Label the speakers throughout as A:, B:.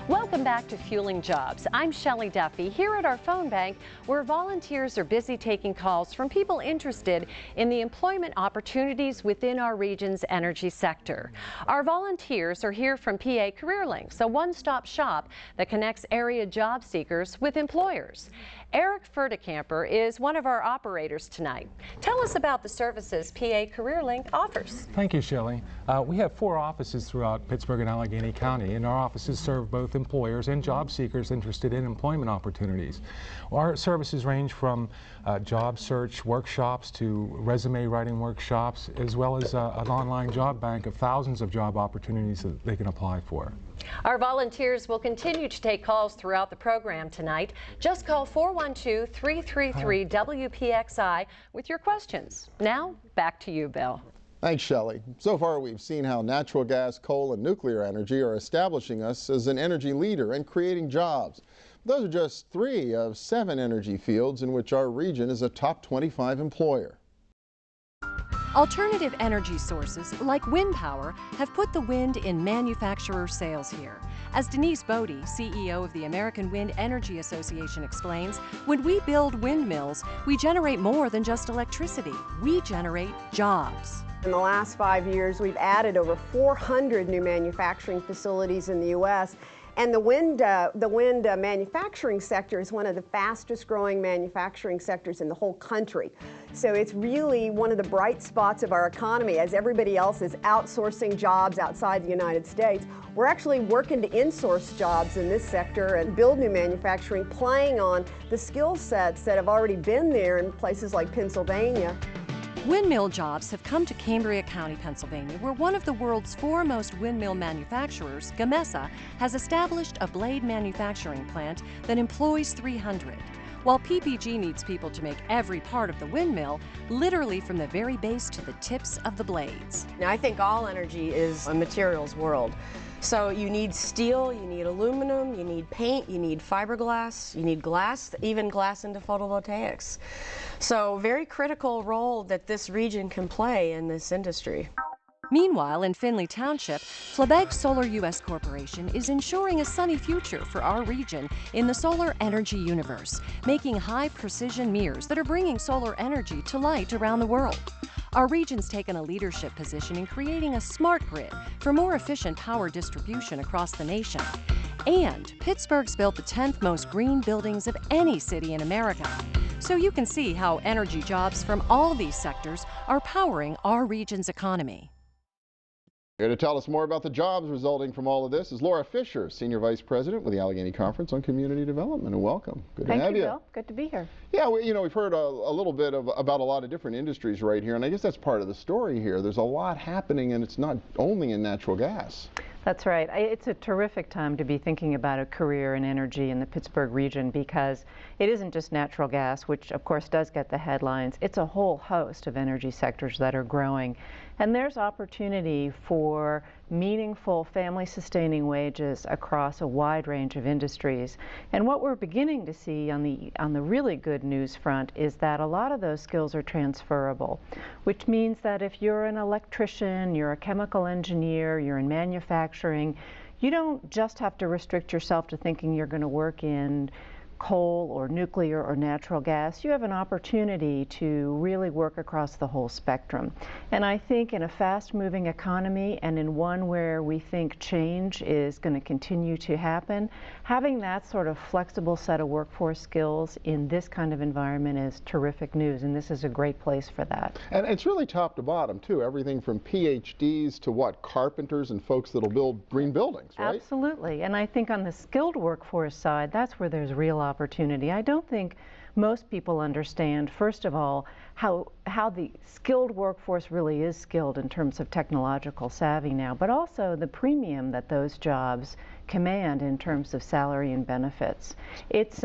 A: Welcome back to Fueling Jobs. I'm Shelley Duffy here at our phone bank where volunteers are busy taking calls from people interested in the employment opportunities within our region's energy sector. Our volunteers are here from PA Career Links, a one-stop shop that connects area job seekers with employers. Eric Ferdekamper is one of our operators tonight. Tell us about the services PA Career Link offers.
B: Thank you, Shelley. We have 4 offices throughout Pittsburgh and Allegheny County, and our offices serve both employers and job seekers interested in employment opportunities. Our services range from job search workshops to resume writing workshops, as well as an online job bank of thousands of job opportunities that they can apply for.
A: Our volunteers will continue to take calls throughout the program tonight. Just call 412-333-WPXI with your questions. Now, back to you, Bill.
C: Thanks, Shelley. So far, we've seen how natural gas, coal, and nuclear energy are establishing us as an energy leader and creating jobs. Those are just 3 of 7 energy fields in which our region is a top 25 employer.
A: Alternative energy sources like wind power have put the wind in manufacturer sales here. As Denise Bodie, CEO of the American Wind Energy Association, explains, when we build windmills, we generate more than just electricity. We generate jobs.
D: In the last 5 years, we've added over 400 new manufacturing facilities in the U.S. And the wind manufacturing sector is one of the fastest growing manufacturing sectors in the whole country. So it's really one of the bright spots of our economy. As everybody else is outsourcing jobs outside the United States, we're actually working to insource jobs in this sector and build new manufacturing, playing on the skill sets that have already been there in places like Pennsylvania.
A: Windmill jobs have come to Cambria County, Pennsylvania, where one of the world's foremost windmill manufacturers, Gamesa, has established a blade manufacturing plant that employs 300. While PPG needs people to make every part of the windmill, literally from the very base to the tips of the blades.
E: Now, I think all energy is a materials world. So you need steel, you need aluminum, you need paint, you need fiberglass, you need glass, even glass into photovoltaics. So very critical role that this region can play in this industry.
A: Meanwhile, in Findlay Township, Flabeg Solar U.S. Corporation is ensuring a sunny future for our region in the solar energy universe, making high-precision mirrors that are bringing solar energy to light around the world. Our region's taken a leadership position in creating a smart grid for more efficient power distribution across the nation. And Pittsburgh's built the 10th most green buildings of any city in America. So you can see how energy jobs from all these sectors are powering our region's economy.
C: Here to tell us more about the jobs resulting from all of this is Laura Fisher, Senior Vice President with the Allegheny Conference on Community Development. And welcome. Good to have you.
F: Thank you, Bill. Good to be here.
C: Yeah, we've heard a little bit about a lot of different industries right here, and I guess that's part of the story here. There's a lot happening, and it's not only in natural gas.
F: That's right. It's a terrific time to be thinking about a career in energy in the Pittsburgh region because it isn't just natural gas, which of course does get the headlines. It's a whole host of energy sectors that are growing. And there's opportunity for meaningful family-sustaining wages across a wide range of industries. And what we're beginning to see on the really good news front is that a lot of those skills are transferable, which means that if you're an electrician, you're a chemical engineer, you're in manufacturing, you don't just have to restrict yourself to thinking you're going to work in coal or nuclear or natural gas. You have an opportunity to really work across the whole spectrum. And I think in a fast-moving economy and in one where we think change is going to continue to happen, having that sort of flexible set of workforce skills in this kind of environment is terrific news, and this is a great place for that.
C: And it's really top to bottom, too. Everything from PhDs to carpenters and folks that'll build green buildings, right?
F: Absolutely. And I think on the skilled workforce side, that's where there's real opportunity. I don't think most people understand, first of all, how the skilled workforce really is skilled in terms of technological savvy now, but also the premium that those jobs command in terms of salary and benefits. It's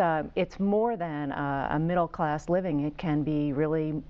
F: more than a middle-class living. It can be really,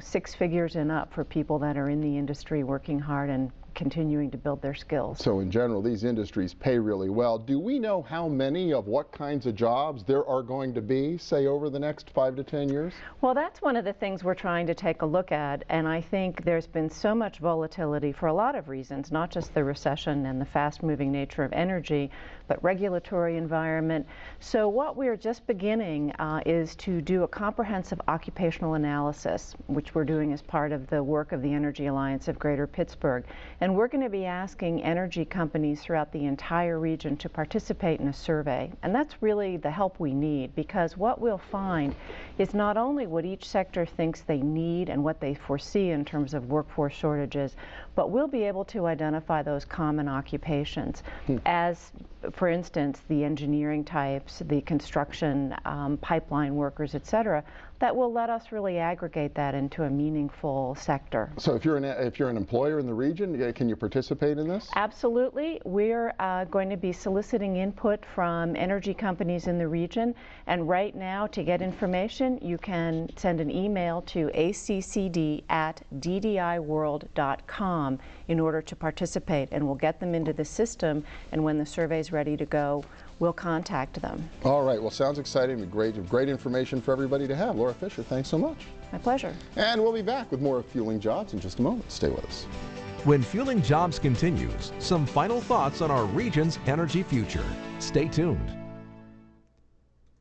F: 6 figures and up for people that are in the industry working hard and continuing to build their skills.
C: So in general, these industries pay really well. Do we know how many of what kinds of jobs there are going to be, say, over the next 5 to 10 years?
F: Well, that's one of the things we're trying to take a look at, and I think there's been so much volatility for a lot of reasons, not just the recession and the fast-moving nature of energy, but regulatory environment. So what we're just beginning is to do a comprehensive occupational analysis, which we're doing as part of the work of the Energy Alliance of Greater Pittsburgh. And we're going to be asking energy companies throughout the entire region to participate in a survey. And that's really the help we need, because what we'll find is not only what each sector thinks they need and what they foresee in terms of workforce shortages, but we'll be able to identify those common occupations as, for instance, the engineering types, the construction, pipeline workers, etc., that will let us really aggregate that into a meaningful sector.
C: So if you're an employer in the region, can you participate in this?
F: Absolutely. We're going to be soliciting input from energy companies in the region, and right now, to get information, you can send an email to accd@ddiworld.com in order to participate, and we'll get them into the system, and when the survey's ready to go, we'll contact them.
C: All right, well, sounds exciting. Great information for everybody to have. Laura Fisher, thanks so much.
F: My pleasure.
C: And we'll be back with more of Fueling Jobs in just a moment. Stay with us.
G: When Fueling Jobs continues, some final thoughts on our region's energy future. Stay tuned.